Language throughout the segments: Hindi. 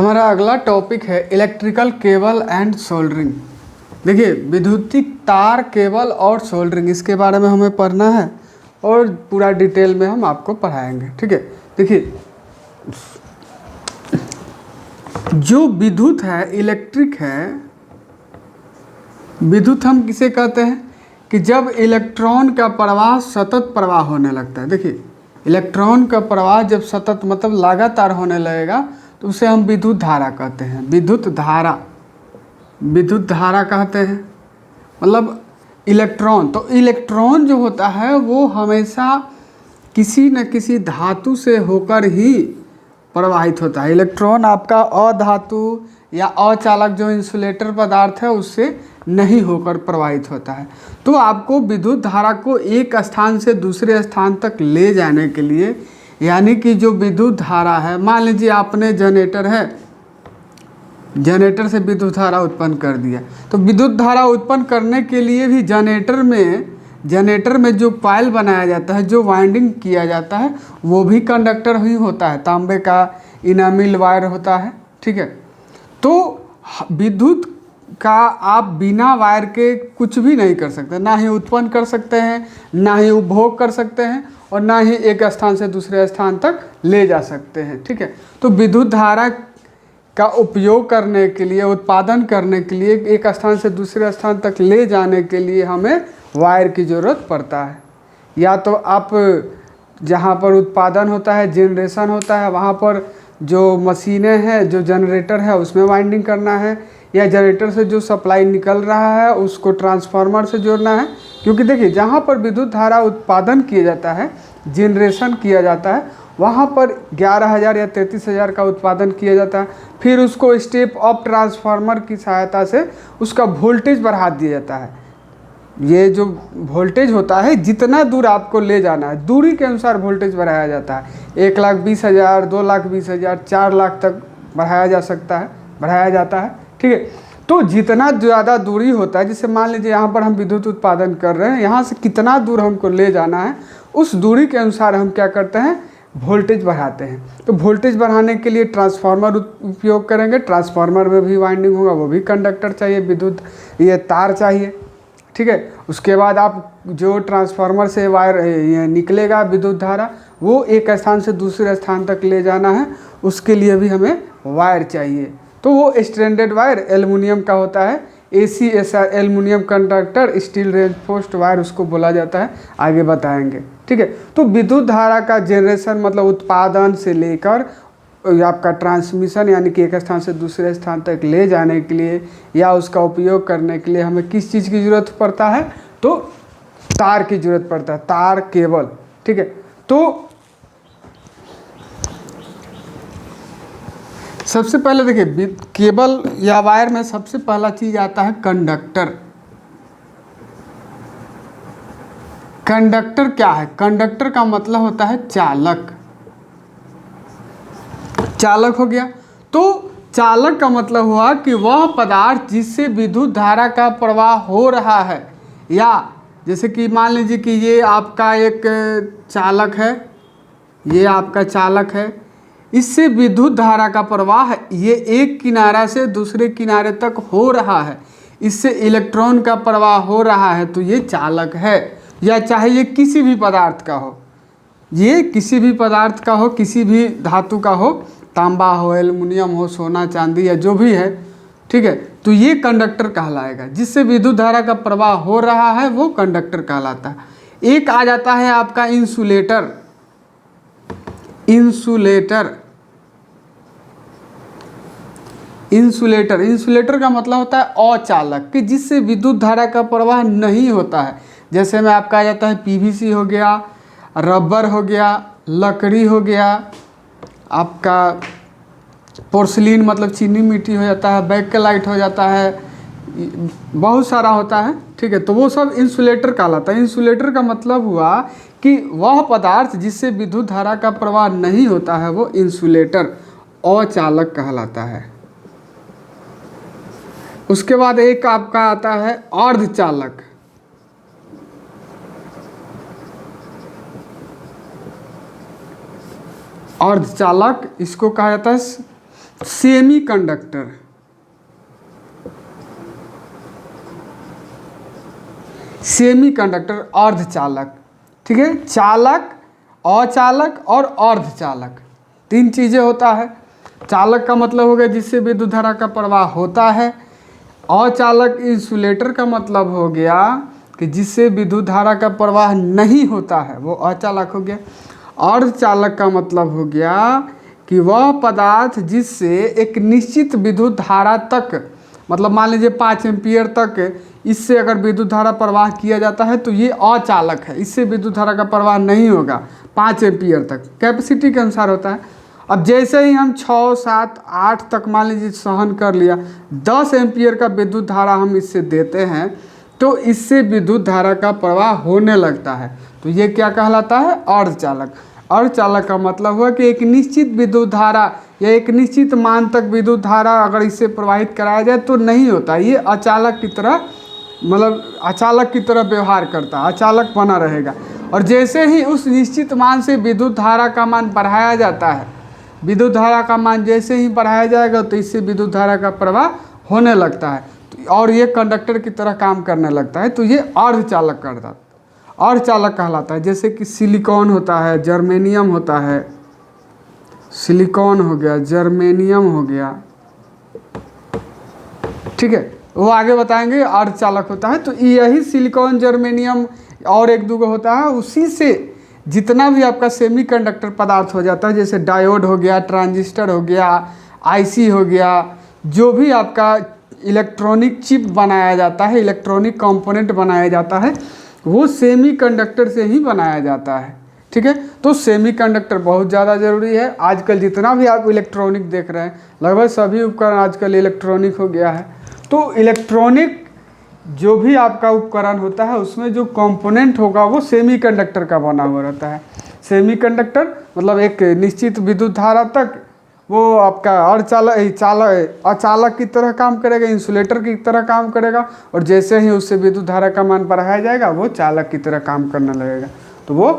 हमारा अगला टॉपिक है इलेक्ट्रिकल केबल एंड सोल्डरिंग। देखिए, विद्युतिक तार, केबल और सोल्डरिंग, इसके बारे में हमें पढ़ना है और पूरा डिटेल में हम आपको पढ़ाएंगे। ठीक है, देखिए जो विद्युत है, इलेक्ट्रिक है, विद्युत हम किसे कहते हैं कि जब इलेक्ट्रॉन का प्रवाह सतत प्रवाह होने लगता है। देखिए, इलेक्ट्रॉन का प्रवाह जब सतत मतलब लगातार होने लगेगा तो उसे हम विद्युत धारा कहते हैं। विद्युत धारा, विद्युत धारा कहते हैं मतलब इलेक्ट्रॉन। तो इलेक्ट्रॉन जो होता है वो हमेशा किसी न किसी धातु से होकर ही प्रवाहित होता है। इलेक्ट्रॉन आपका अधातु या अचालक जो इंसुलेटर पदार्थ है उससे नहीं होकर प्रवाहित होता है। तो आपको विद्युत धारा को एक स्थान से दूसरे स्थान तक ले जाने के लिए, यानी कि जो विद्युत धारा है, मान लीजिए आपने जनरेटर है, जनरेटर से विद्युत धारा उत्पन्न कर दिया, तो विद्युत धारा उत्पन्न करने के लिए भी जनरेटर में जो कॉइल बनाया जाता है, जो वाइंडिंग किया जाता है, वो भी कंडक्टर ही होता है, तांबे का इनामिल वायर होता है। ठीक है, तो विद्युत का आप बिना वायर के कुछ भी नहीं कर सकते, ना ही उत्पन्न कर सकते हैं, ना ही उपभोग कर सकते हैं, और ना ही एक स्थान से दूसरे स्थान तक ले जा सकते हैं। ठीक है, तो विद्युत धारा का उपयोग करने के लिए, उत्पादन करने के लिए, एक स्थान से दूसरे स्थान तक ले जाने के लिए हमें वायर की ज़रूरत पड़ता है। या तो आप जहाँ पर उत्पादन होता है, जनरेशन होता है, वहाँ पर जो मशीनें हैं, जो जनरेटर है, उसमें वाइंडिंग करना है, या जनरेटर से जो सप्लाई निकल रहा है उसको ट्रांसफार्मर से जोड़ना है। क्योंकि देखिए, जहाँ पर विद्युत धारा उत्पादन किया जाता है, जनरेशन किया जाता है, वहाँ पर 11,000 या 33,000 का उत्पादन किया जाता है। फिर उसको स्टेप अप ट्रांसफार्मर की सहायता से उसका वोल्टेज बढ़ा दिया जाता है। ये जो वोल्टेज होता है, जितना दूर आपको ले जाना है, दूरी के अनुसार वोल्टेज बढ़ाया जाता है। 1,20,000, 2,20,000, 4 लाख तक बढ़ाया जा सकता है, बढ़ाया जाता है। ठीक है, तो जितना ज़्यादा दूरी होता है, जैसे मान लीजिए यहाँ पर हम विद्युत उत्पादन कर रहे हैं, यहाँ से कितना दूर हमको ले जाना है, उस दूरी के अनुसार हम क्या करते हैं, वोल्टेज बढ़ाते हैं। तो वोल्टेज बढ़ाने के लिए ट्रांसफार्मर उपयोग करेंगे। ट्रांसफार्मर में भी वाइंडिंग होगा, वो भी कंडक्टर चाहिए, विद्युत ये तार चाहिए। ठीक है, उसके बाद आप जो ट्रांसफार्मर से वायर निकलेगा विद्युत धारा, वो एक स्थान से दूसरे स्थान तक ले जाना है, उसके लिए भी हमें वायर चाहिए। तो वो स्ट्रैंडेड वायर एल्युमिनियम का होता है, ACSR aluminium conductor steel reinforced wire उसको बोला जाता है, आगे बताएंगे। ठीक है, तो विद्युत धारा का जनरेशन मतलब उत्पादन से लेकर आपका ट्रांसमिशन, यानी कि एक स्थान से दूसरे स्थान तक ले जाने के लिए या उसका उपयोग करने के लिए हमें किस चीज़ की ज़रूरत पड़ता है, तो तार की ज़रूरत पड़ता है, तार, केबल। ठीक है, तो सबसे पहले देखिए, केबल या वायर में सबसे पहला चीज़ आता है कंडक्टर। कंडक्टर क्या है? कंडक्टर का मतलब होता है चालक। चालक हो गया, तो चालक का मतलब हुआ कि वह पदार्थ जिससे विद्युत धारा का प्रवाह हो रहा है, या जैसे कि मान लीजिए कि ये आपका एक चालक है, ये आपका चालक है, इससे विद्युत धारा का प्रवाह ये एक किनारा से दूसरे किनारे तक हो रहा है, इससे इलेक्ट्रॉन का प्रवाह हो रहा है, तो ये चालक है। या चाहे ये किसी भी पदार्थ का हो, ये किसी भी पदार्थ का हो, किसी भी धातु का हो, तांबा हो, एल्युमिनियम हो, सोना चांदी या जो भी है। ठीक है, तो ये कंडक्टर कहलाएगा। जिससे विद्युत धारा का प्रवाह हो रहा है वो कंडक्टर कहलाता है। एक आ जाता है आपका इंसुलेटर। इंसुलेटर, इंसुलेटर, इंसुलेटर का मतलब होता है अचालक, कि जिससे विद्युत धारा का प्रवाह नहीं होता है। जैसे में आपका आ जाता है PVC हो गया, रबर हो गया, लकड़ी हो गया, आपका पोर्सिलीन मतलब चीनी मिट्टी हो जाता है, बैकेलाइट हो जाता है, बहुत सारा होता है। ठीक है, तो वो सब इंसुलेटर कहलाता है। इंसुलेटर का मतलब हुआ कि वह पदार्थ जिससे विद्युत धारा का प्रवाह नहीं होता है वो इंसुलेटर, अचालक कहलाता है। उसके बाद एक आपका आता है अर्धचालक। अर्धचालक इसको कहा जाता है सेमीकंडक्टर, सेमीकंडक्टर अर्धचालक, ठीक है। चालक, अचालक और अर्धचालक, तीन चीजें होता है। चालक का मतलब हो गया जिससे विद्युत धारा का प्रवाह होता है। अचालक इंसुलेटर का मतलब हो गया कि जिससे विद्युत धारा का प्रवाह नहीं होता है, वो अचालक हो गया। अर्धचालक का मतलब हो गया कि वह पदार्थ जिससे एक निश्चित विद्युत धारा तक, मतलब मान लीजिए 5 एम्पीयर तक इससे अगर विद्युत धारा प्रवाह किया जाता है तो ये अचालक है, इससे विद्युत धारा का प्रवाह नहीं होगा 5 एम्पीयर तक, कैपेसिटी के अनुसार होता है। अब जैसे ही हम 6, 7, 8 तक मान लीजिए सहन कर लिया, 10 एम्पीयर का विद्युत धारा हम इससे देते हैं तो इससे विद्युत धारा का प्रवाह होने लगता है, तो ये क्या कहलाता है? अर्धचालक। अर्धचालक का मतलब हुआ कि एक निश्चित विद्युत धारा या एक निश्चित मान तक विद्युत धारा अगर इससे प्रवाहित कराया जाए तो नहीं होता, ये अचालक की तरह, मतलब अचालक की तरह व्यवहार करता है, अचालक बना रहेगा। और जैसे ही उस निश्चित मान से विद्युत धारा का मान बढ़ाया जाता है, विद्युत धारा का मान जैसे ही बढ़ाया जाएगा तो इससे विद्युत धारा का प्रवाह होने लगता है और ये कंडक्टर की तरह काम करने लगता है, तो ये अर्धचालक करता है, अर्धचालक कहलाता है। जैसे कि सिलिकॉन होता है, जर्मेनियम होता है, सिलिकॉन हो गया, जर्मेनियम हो गया, ठीक है, वो आगे बताएंगे अर्धचालक होता है। तो यही सिलिकॉन, जर्मेनियम और एक दो होता है, उसी से जितना भी आपका सेमीकंडक्टर पदार्थ हो जाता है, जैसे डायोड हो गया, ट्रांजिस्टर हो गया, आईसी हो गया, जो भी आपका इलेक्ट्रॉनिक चिप बनाया जाता है, इलेक्ट्रॉनिक कंपोनेंट बनाया जाता है, वो सेमीकंडक्टर से ही बनाया जाता है, ठीक है। तो सेमीकंडक्टर बहुत ज़्यादा ज़रूरी है। आजकल जितना भी आप इलेक्ट्रॉनिक देख रहे हैं, लगभग सभी उपकरण आजकल इलेक्ट्रॉनिक हो गया है। तो इलेक्ट्रॉनिक जो भी आपका उपकरण होता है उसमें जो कंपोनेंट होगा वो सेमीकंडक्टर का बना हुआ रहता है। सेमीकंडक्टर मतलब एक निश्चित विद्युत धारा तक वो आपका अचालक की तरह काम करेगा, इंसुलेटर की तरह काम करेगा, और जैसे ही उससे विद्युत धारा का मान बढ़ाया जाएगा वो चालक की तरह काम करने लगेगा, तो वो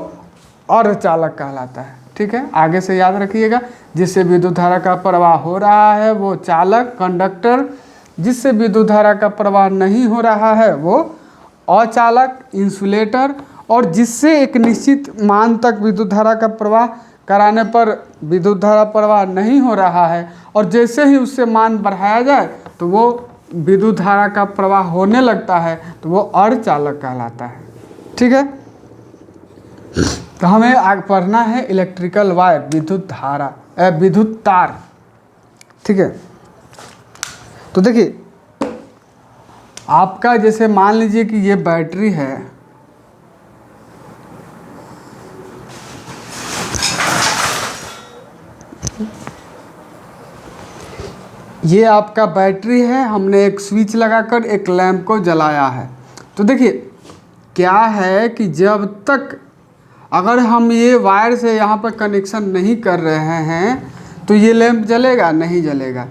अर्धचालक कहलाता है, ठीक है। आगे से याद रखिएगा, जिससे विद्युत धारा का प्रवाह हो रहा है वो चालक, कंडक्टर, जिससे विद्युत धारा का प्रवाह नहीं हो रहा है वो अचालक, इंसुलेटर, और जिससे एक निश्चित मान तक विद्युत धारा का प्रवाह कराने पर विद्युत धारा प्रवाह नहीं हो रहा है और जैसे ही उससे मान बढ़ाया जाए तो वो विद्युत धारा का प्रवाह होने लगता है, तो वो अर्धचालक कहलाता है, ठीक है। तो हमें आगे पढ़ना है इलेक्ट्रिकल वायर, विद्युत धारा, विद्युत तार, ठीक है। तो देखिए आपका जैसे मान लीजिए कि ये बैटरी है, ये आपका बैटरी है, हमने एक स्विच लगाकर एक लैंप को जलाया है। तो देखिए क्या है कि जब तक अगर हम ये वायर से यहाँ पर कनेक्शन नहीं कर रहे हैं तो ये लैंप जलेगा नहीं जलेगा।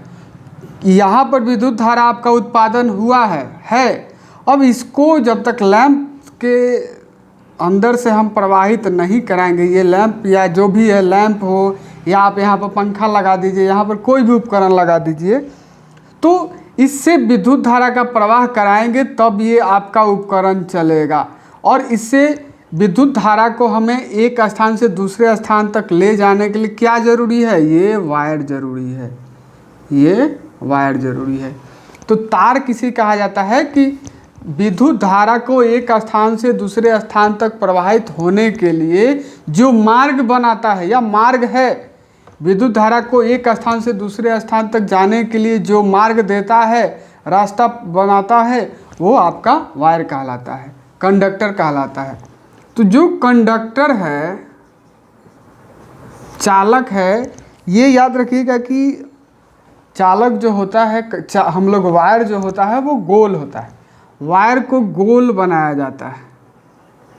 यहाँ पर विद्युत धारा आपका उत्पादन हुआ है। अब इसको जब तक लैंप के अंदर से हम प्रवाहित नहीं कराएंगे, ये लैंप या जो भी है, लैंप हो या आप यहाँ पर पंखा लगा दीजिए, यहाँ पर कोई भी उपकरण लगा दीजिए, तो इससे विद्युत धारा का प्रवाह कराएंगे तब ये आपका उपकरण चलेगा। और इससे विद्युत धारा को हमें एक स्थान से दूसरे स्थान तक ले जाने के लिए क्या ज़रूरी है? ये वायर ज़रूरी है, ये वायर ज़रूरी है। तो तार किसी कहा जाता है कि विद्युत धारा को एक स्थान से दूसरे स्थान तक प्रवाहित होने के लिए जो मार्ग बनाता है या मार्ग है, विद्युत धारा को एक स्थान से दूसरे स्थान तक जाने के लिए जो मार्ग देता है, रास्ता बनाता है, वो आपका वायर कहलाता है, कंडक्टर कहलाता है। तो जो कंडक्टर है, चालक है, ये याद रखिएगा कि चालक जो होता है, हम लोग वायर जो होता है वो गोल होता है, वायर को गोल बनाया जाता है,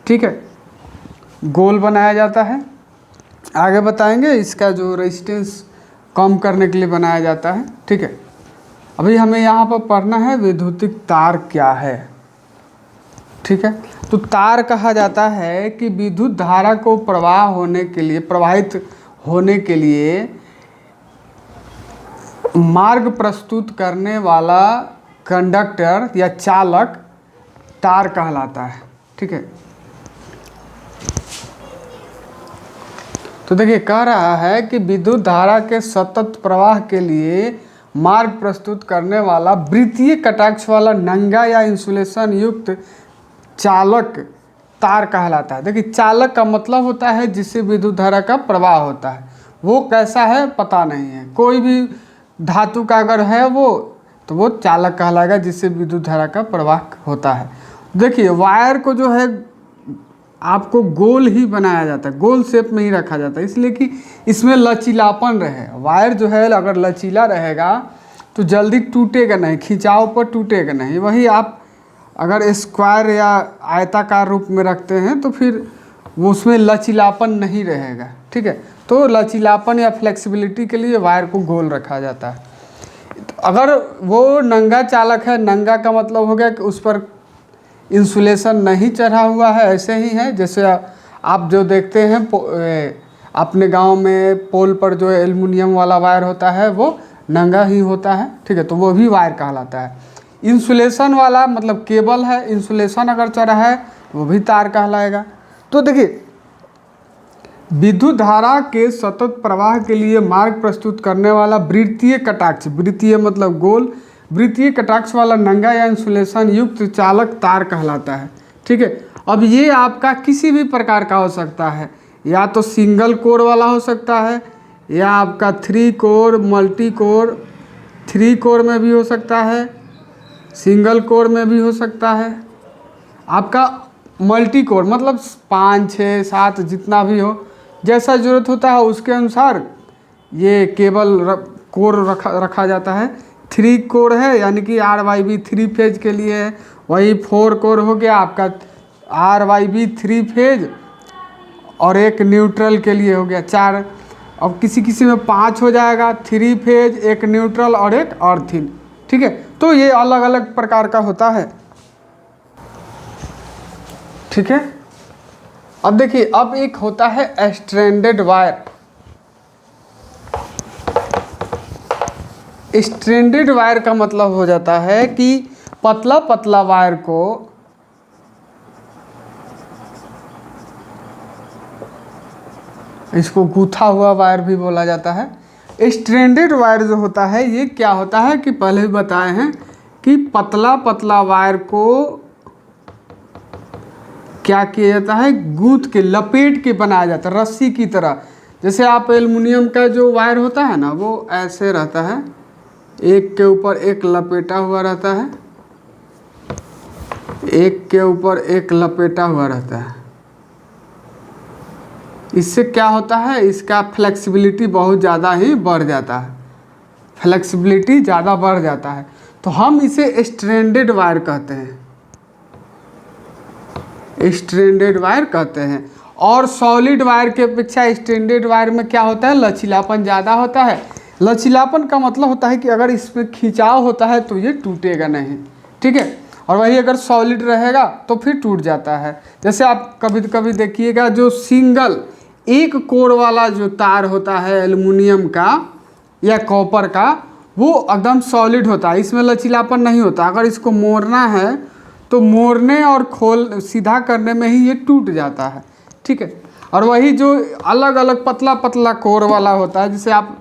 ठीक है, गोल बनाया जाता है। आगे बताएंगे इसका जो रेजिस्टेंस कम करने के लिए बनाया जाता है, ठीक है। अभी हमें यहाँ पर पढ़ना है विद्युतिक तार क्या है, ठीक है। तो तार कहा जाता है कि विद्युत धारा को प्रवाहित होने के लिए मार्ग प्रस्तुत करने वाला कंडक्टर या चालक तार कहलाता है। ठीक है, तो देखिए कह रहा है कि विद्युत धारा के सतत प्रवाह के लिए मार्ग प्रस्तुत करने वाला वृत्तीय कटाक्ष वाला नंगा या इंसुलेशन युक्त चालक तार कहलाता है। देखिए चालक का मतलब होता है जिससे विद्युत धारा का प्रवाह होता है, वो कैसा है पता नहीं है, कोई भी धातु का अगर है वो तो वो चालक कहलाएगा जिससे विद्युत धारा का प्रवाह होता है। देखिए वायर को जो है आपको गोल ही बनाया जाता है, गोल शेप में ही रखा जाता है, इसलिए कि इसमें लचीलापन रहे। वायर जो है अगर लचीला रहेगा तो जल्दी टूटेगा नहीं, खिंचाव पर टूटेगा नहीं। वही आप अगर स्क्वायर या आयताकार रूप में रखते हैं तो फिर वो उसमें लचीलापन नहीं रहेगा। ठीक है, तो लचीलापन या फ्लेक्सिबिलिटी के लिए वायर को गोल रखा जाता है। तो अगर वो नंगा चालक है, नंगा का मतलब हो गया कि उस पर इंसुलेशन नहीं चढ़ा हुआ है, ऐसे ही है जैसे आप जो देखते हैं अपने गांव में पोल पर जो एल्युमिनियम वाला वायर होता है वो नंगा ही होता है। ठीक है, तो वो भी वायर कहलाता है। इंसुलेशन वाला मतलब केबल है, इंसुलेशन अगर चढ़ा है वो भी तार कहलाएगा। तो देखिए विद्युत धारा के सतत प्रवाह के लिए मार्ग प्रस्तुत करने वाला वृत्तीय कटाक्ष, वृत्तीय मतलब गोल, वृत्तीय कटाक्ष वाला नंगा या इंसुलेशन युक्त चालक तार कहलाता है। ठीक है, अब ये आपका किसी भी प्रकार का हो सकता है, या तो सिंगल कोर वाला हो सकता है या आपका 3 कोर, मल्टी कोर, 3 कोर में भी हो सकता है, सिंगल कोर में भी हो सकता है, आपका मल्टी कोर मतलब 5, 6, 7 जितना भी हो, जैसा ज़रूरत होता है उसके अनुसार ये केबल कोर रखा जाता है। 3 कोर है यानी कि RYB 3 फेज के लिए है, वही 4 कोर हो गया आपका RYB 3 फेज, और एक न्यूट्रल के लिए हो गया 4। अब किसी किसी में 5 हो जाएगा, 3 फेज, एक न्यूट्रल और एक अर्थिंग। ठीक है, तो ये अलग अलग प्रकार का होता है। ठीक है, अब देखिए अब एक होता है स्ट्रैंडेड वायर। स्ट्रैंडेड वायर का मतलब हो जाता है कि पतला पतला वायर को इसको गूथा हुआ वायर भी बोला जाता है। स्ट्रैंडेड वायर जो होता है ये क्या होता है कि पहले भी बताए हैं कि पतला पतला वायर को क्या किया जाता है, गूंथ के लपेट के बनाया जाता है रस्सी की तरह। जैसे आप एल्युमिनियम का जो वायर होता है ना वो ऐसे रहता है, एक के ऊपर एक लपेटा हुआ रहता है, एक के ऊपर एक लपेटा हुआ रहता है। इससे क्या होता है, इसका फ्लेक्सिबिलिटी बहुत ज़्यादा ही बढ़ जाता है, फ्लेक्सिबिलिटी ज़्यादा बढ़ जाता है, तो हम इसे स्ट्रैंडेड वायर कहते हैं, स्ट्रैंडेड वायर कहते हैं। और सॉलिड वायर के अपेक्षा स्ट्रैंडेड वायर में क्या होता है, लचीलापन ज़्यादा होता है। लचीलापन का मतलब होता है कि अगर इसमें खिंचाव होता है तो ये टूटेगा नहीं। ठीक है, और वही अगर सॉलिड रहेगा तो फिर टूट जाता है। जैसे आप कभी कभी देखिएगा जो सिंगल एक कोर वाला जो तार होता है एल्युमिनियम का या कॉपर का, वो एकदम सॉलिड होता है, इसमें लचीलापन नहीं होता। अगर इसको मोड़ना है तो मोड़ने और खोल सीधा करने में ही ये टूट जाता है। ठीक है, और वही जो अलग अलग पतला पतला कोर वाला होता है, जैसे आप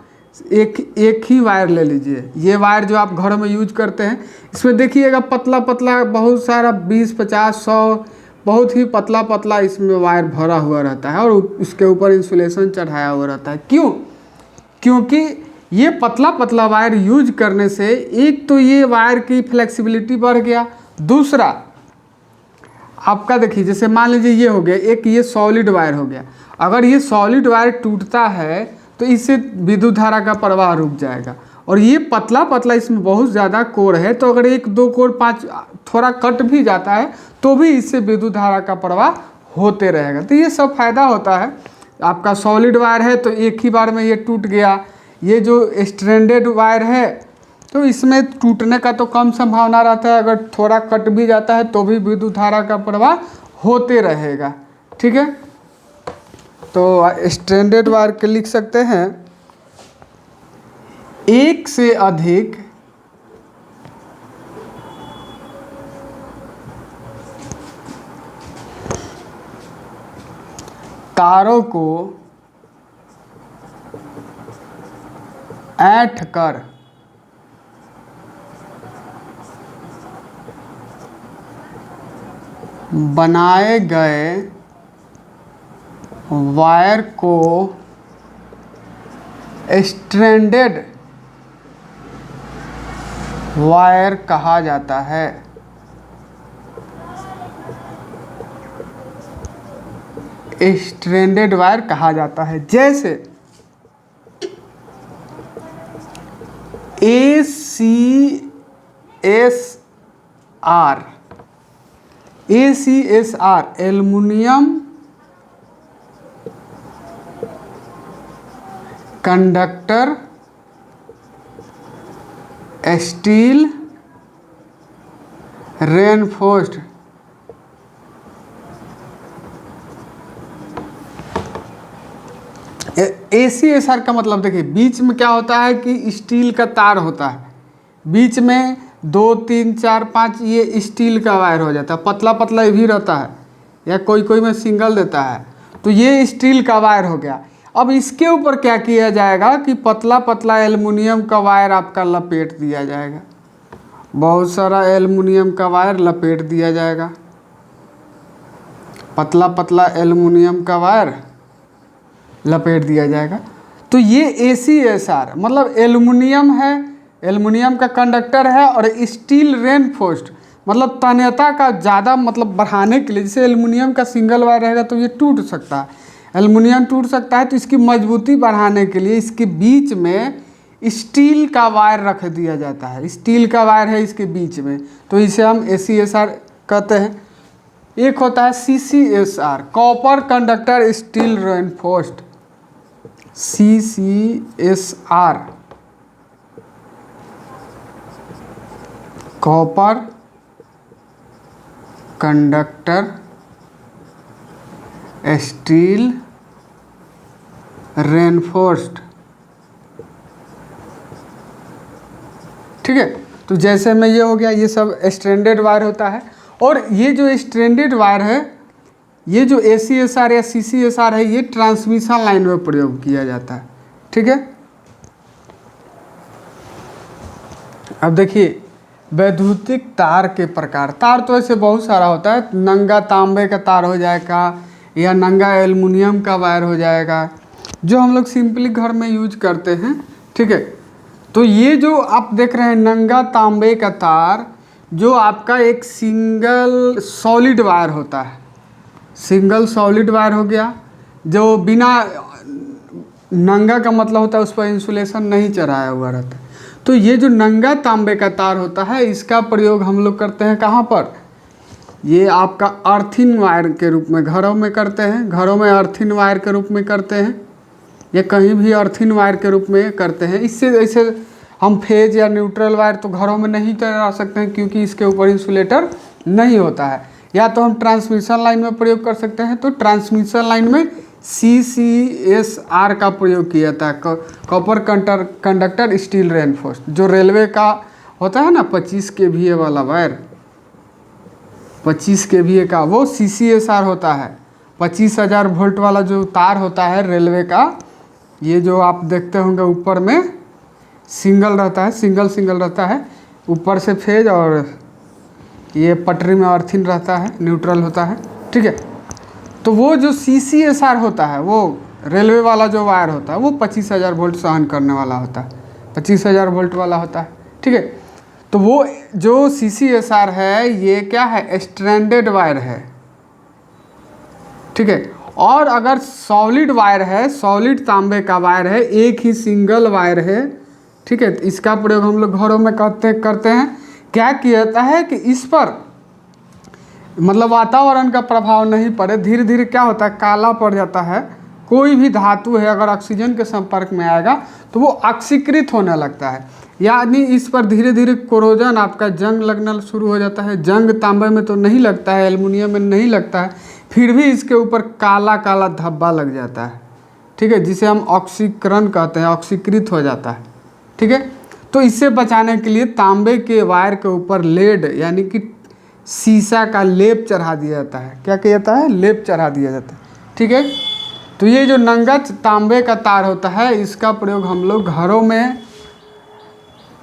एक ही वायर ले लीजिए, ये वायर जो आप घर में यूज करते हैं, इसमें देखिएगा पतला पतला बहुत सारा 20, 50, 100 बहुत ही पतला पतला इसमें वायर भरा हुआ रहता है और उसके ऊपर इंसुलेशन चढ़ाया हुआ रहता है। क्यों? क्योंकि ये पतला पतला वायर यूज करने से एक तो ये वायर की फ्लेक्सिबिलिटी बढ़ गया, दूसरा आपका देखिए जैसे मान लीजिए ये हो गया, एक ये सॉलिड वायर हो गया, अगर ये सॉलिड वायर टूटता है तो इससे विद्युत धारा का प्रवाह रुक जाएगा। और ये पतला पतला इसमें बहुत ज़्यादा कोर है, तो अगर 1, 2 कोर 5 थोड़ा कट भी जाता है तो भी इससे विद्युत धारा का प्रवाह होते रहेगा। तो ये सब फायदा होता है। आपका सॉलिड वायर है तो एक ही बार में ये टूट गया, ये जो स्ट्रैंडेड वायर है तो इसमें टूटने का तो कम संभावना रहता है, अगर थोड़ा कट भी जाता है तो भी विद्युत धारा का प्रवाह होते रहेगा। ठीक है, तो स्ट्रैंडेड वायर के लिख सकते हैं एक से अधिक तारों को ऐंठ कर बनाए गए वायर को स्ट्रैंडेड वायर कहा जाता है। स्ट्रैंडेड वायर कहा जाता है। जैसे ACSR aluminium conductor steel reinforced ACSR का मतलब देखिए, बीच में क्या होता है कि स्टील का तार होता है, बीच में 2 3 4 5 ये स्टील का वायर हो जाता है, पतला पतला भी रहता है या कोई कोई में सिंगल देता है, तो ये स्टील का वायर हो गया। अब इसके ऊपर क्या किया जाएगा कि पतला पतला एल्युमिनियम का वायर आपका लपेट दिया जाएगा, बहुत सारा एल्युमिनियम का वायर लपेट दिया जाएगा, पतला पतला एल्युमिनियम का वायर लपेट दिया जाएगा। तो ये ACSR मतलब एल्युमिनियम है, एल्युमिनियम का कंडक्टर है, और स्टील रेनफोर्स्ड मतलब तन्यता का ज़्यादा मतलब बढ़ाने के लिए, जैसे एल्युमिनियम का सिंगल वायर रहेगा तो ये टूट सकता है, एल्युमिनियम टूट सकता है, तो इसकी मजबूती बढ़ाने के लिए इसके बीच में स्टील का वायर रख दिया जाता है। स्टील का वायर है इसके बीच में, तो इसे हम ACSR कहते हैं। एक होता है CCSR copper conductor steel reinforced, CCSR copper conductor steel reinforced. ठीक है, तो जैसे में ये हो गया, ये सब स्ट्रैंडेड वायर होता है। और ये जो स्ट्रैंडेड वायर है, ये जो ACSR या CCSR है, ये ट्रांसमिशन लाइन में प्रयोग किया जाता है। ठीक है, अब देखिए वैद्युतिक तार के प्रकार। तार तो ऐसे बहुत सारा होता है, नंगा तांबे का तार हो जाएगा या नंगा एल्युमिनियम का वायर हो जाएगा, जो हम लोग सिंपली घर में यूज करते हैं। ठीक है, तो ये जो आप देख रहे हैं नंगा तांबे का तार, जो आपका एक सिंगल सॉलिड वायर होता है, सिंगल सॉलिड वायर हो गया, जो बिना नंगा का मतलब होता है उस पर इंसुलेशन नहीं चढ़ाया हुआ रहता है। तो ये जो नंगा तांबे का तार होता है, इसका प्रयोग हम लोग करते हैं कहाँ पर, ये आपका अर्थिंग वायर के रूप में घरों में करते हैं, घरों में अर्थिंग वायर के रूप में करते हैं, या कहीं भी अर्थिंग वायर के रूप में करते हैं। इससे ऐसे हम फेज या न्यूट्रल वायर तो घरों में नहीं चढ़ा सकते हैं, क्योंकि इसके ऊपर इंसुलेटर नहीं होता है। या तो हम ट्रांसमिशन लाइन में प्रयोग कर सकते हैं, तो ट्रांसमिशन लाइन में CCSR का प्रयोग किया था, कॉपर कंडक्टर स्टील रेनफोर्स्ड। जो रेलवे का होता है ना 25 kVA वाला वायर, 25 kVA का, वो CCSR होता है। 25,000 वोल्ट वाला जो तार होता है रेलवे का, ये जो आप देखते होंगे ऊपर में सिंगल रहता है, सिंगल रहता है, ऊपर से फेज और ये पटरी में अर्थिंग रहता है, न्यूट्रल होता है। ठीक है, तो वो जो CCSR होता है, वो रेलवे वाला जो वायर होता है, वो 25,000 वोल्ट सहन करने वाला होता है, 25,000 वोल्ट वाला होता है। ठीक है, तो वो जो CCSR है, ये क्या है, स्ट्रैंडेड वायर है। ठीक है, और अगर सॉलिड वायर है, सॉलिड तांबे का वायर है, एक ही सिंगल वायर है, ठीक है, इसका प्रयोग हम लोग घरों में करते हैं। क्या किया जाता है कि इस पर मतलब वातावरण का प्रभाव नहीं पड़े, धीरे धीरे क्या होता है, काला पड़ जाता है। कोई भी धातु है अगर ऑक्सीजन के संपर्क में आएगा तो वो ऑक्सीकृत होने लगता है, यानी इस पर धीरे धीरे कोरोजन, आपका जंग लगना शुरू हो जाता है। जंग तांबे में तो नहीं लगता है, एल्युमिनियम में नहीं लगता है, फिर भी इसके ऊपर काला काला धब्बा लग जाता है। ठीक है, जिसे हम ऑक्सीकरण कहते हैं, ऑक्सीकृत हो जाता है। ठीक है। तो इससे बचाने के लिए तांबे के वायर के ऊपर लेड यानी कि शीशा का लेप चढ़ा दिया जाता है। क्या किया जाता है? लेप चढ़ा दिया जाता है, ठीक है। तो ये जो नंगा तांबे का तार होता है, इसका प्रयोग हम लोग घरों में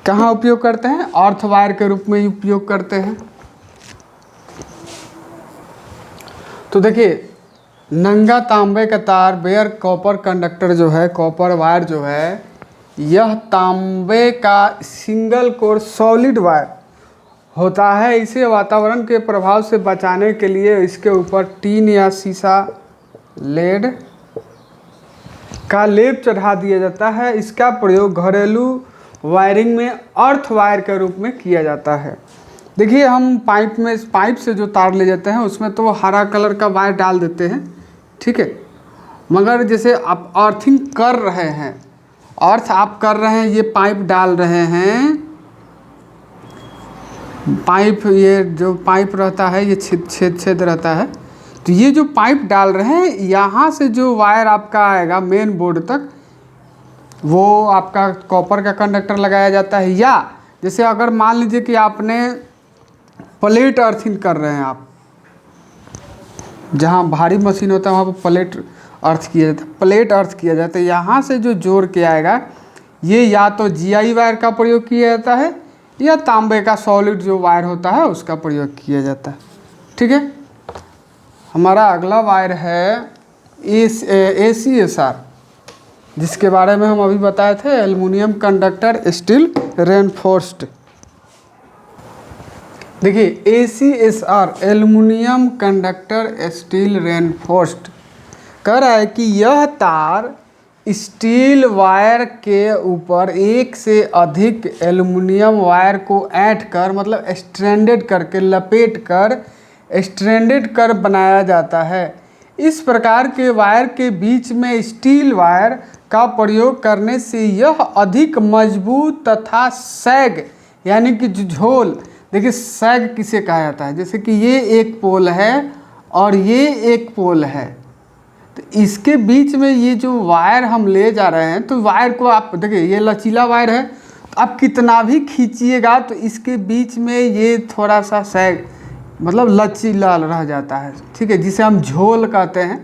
कहाँ उपयोग करते हैं? अर्थ वायर के रूप में उपयोग करते हैं। तो देखिए, नंगा तांबे का तार बेयर कॉपर कंडक्टर जो है, कॉपर वायर जो है, यह तांबे का सिंगल कोर सॉलिड वायर होता है। इसे वातावरण के प्रभाव से बचाने के लिए इसके ऊपर टीन या शीशा लेड का लेप चढ़ा दिया जाता है। इसका प्रयोग घरेलू वायरिंग में अर्थ वायर के रूप में किया जाता है। देखिए, हम पाइप से जो तार ले जाते हैं उसमें तो हरा कलर का वायर डाल देते हैं, ठीक है। मगर जैसे आप अर्थिंग कर रहे हैं, अर्थ आप कर रहे हैं, ये पाइप डाल रहे हैं, पाइप, ये जो पाइप रहता है ये छेद रहता है। तो ये जो पाइप डाल रहे हैं, यहाँ से जो वायर आपका आएगा मेन बोर्ड तक, वो आपका कॉपर का कंडक्टर लगाया जाता है। या जैसे अगर मान लीजिए कि आपने प्लेट अर्थिंग कर रहे हैं, आप जहाँ भारी मशीन होता है वहाँ पर प्लेट अर्थ किया जाता है, प्लेट अर्थ किया जाता है। यहाँ से जो जोड़ के आएगा, ये या तो GI वायर का प्रयोग किया जाता है या तांबे का सॉलिड जो वायर होता है उसका प्रयोग किया जाता है, ठीक है। हमारा अगला वायर है ACSR, जिसके बारे में हम अभी बताए थे, एल्युमिनियम कंडक्टर स्टील रेनफोर्स्ड। देखिए, ACSR aluminium conductor steel reinforced कह रहा है कि यह तार स्टील वायर के ऊपर एक से अधिक एल्युमिनियम वायर को ऐंठ कर, मतलब स्ट्रैंडेड करके, लपेट कर, स्ट्रैंडेड कर बनाया जाता है। इस प्रकार के वायर के बीच में स्टील वायर का प्रयोग करने से यह अधिक मजबूत तथा सैग यानी कि झोल, देखिए सैग किसे कहा जाता है? जैसे कि ये एक पोल है और ये एक पोल है, तो इसके बीच में ये जो वायर हम ले जा रहे हैं, तो वायर को आप देखिए, ये लचीला वायर है, तो आप कितना भी खींचिएगा तो इसके बीच में ये थोड़ा सा सैग, मतलब लचीला रह जाता है, ठीक है, जिसे हम झोल कहते हैं।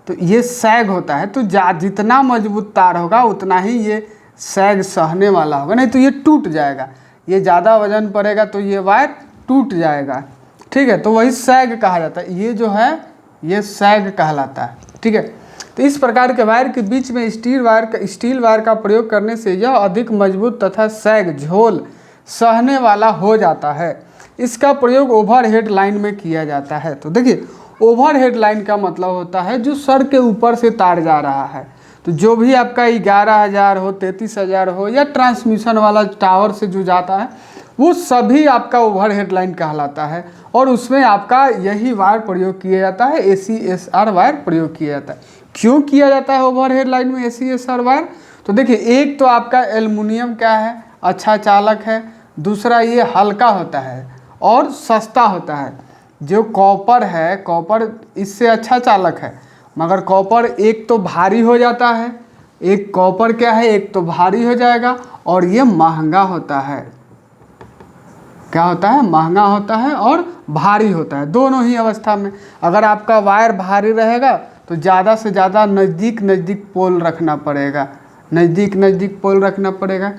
तो ये सैग होता है। तो जितना मजबूत तार होगा उतना ही ये सैग सहने वाला होगा, नहीं तो ये टूट जाएगा। ये ज़्यादा वजन पड़ेगा तो ये वायर टूट जाएगा, ठीक है। तो वही सैग कहा जाता है। ये जो है ये सैग कहलाता है, ठीक है। तो इस प्रकार के वायर के बीच में स्टील वायर का प्रयोग करने से यह अधिक मजबूत तथा सैग, झोल सहने वाला हो जाता है। इसका प्रयोग ओवरहेड लाइन में किया जाता है। तो देखिए, ओवरहेड लाइन का मतलब होता है जो सर के ऊपर से तार जा रहा है। तो जो भी आपका 11,000 हो, 33,000 हो, या ट्रांसमिशन वाला टावर से जो जाता है, वो सभी आपका ओवरहेड लाइन कहलाता है। और उसमें आपका यही वायर प्रयोग किया जाता है, ACSR वायर प्रयोग किया जाता है। क्यों किया जाता है ओवरहेड लाइन में ACSR वायर? तो देखिए, एक तो आपका एल्युमिनियम क्या है, अच्छा चालक है। दूसरा, ये हल्का होता है और सस्ता होता है। जो कॉपर है, कॉपर इससे अच्छा चालक है, मगर कॉपर एक तो भारी हो जाता है, एक कॉपर क्या है, एक तो भारी हो जाएगा, और ये महंगा होता है। क्या होता है? महंगा होता है और भारी होता है, दोनों ही अवस्था में। अगर आपका वायर भारी रहेगा तो ज़्यादा से ज़्यादा नज़दीक पोल रखना पड़ेगा, नज़दीक पोल रखना पड़ेगा,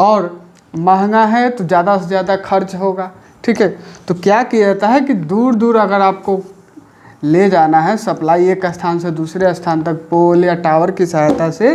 और महंगा है तो ज़्यादा से ज़्यादा खर्च होगा, ठीक है। तो क्या किया जाता है कि दूर दूर अगर आपको ले जाना है सप्लाई एक स्थान से दूसरे स्थान तक पोल या टावर की सहायता से,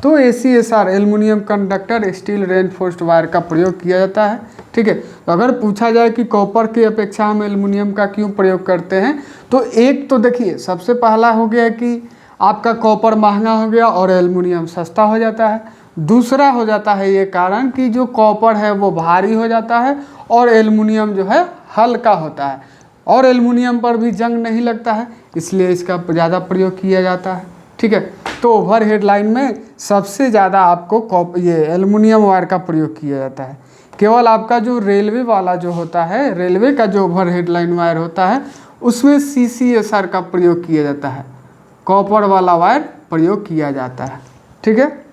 तो ACSR aluminium conductor steel reinforced wire का प्रयोग किया जाता है, ठीक है। तो अगर पूछा जाए कि कॉपर की अपेक्षा हम एल्युमिनियम का क्यों प्रयोग करते हैं, तो एक तो देखिए, सबसे पहला हो गया कि आपका कॉपर महंगा हो गया और एल्युमिनियम सस्ता हो जाता है। दूसरा हो जाता है ये कारण कि जो कॉपर है वो भारी हो जाता है और एल्युमिनियम जो है हल्का होता है, और एल्युमिनियम पर भी जंग नहीं लगता है, इसलिए इसका ज़्यादा प्रयोग किया जाता है, ठीक है। तो ओवरहेड लाइन में सबसे ज़्यादा आपको ये एल्युमिनियम वायर का प्रयोग किया जाता है। केवल आपका जो रेलवे वाला जो होता है, रेलवे का जो ओवरहेड लाइन वायर होता है, उसमें CCSR का प्रयोग किया जाता है, कॉपर वाला वायर प्रयोग किया जाता है, ठीक है।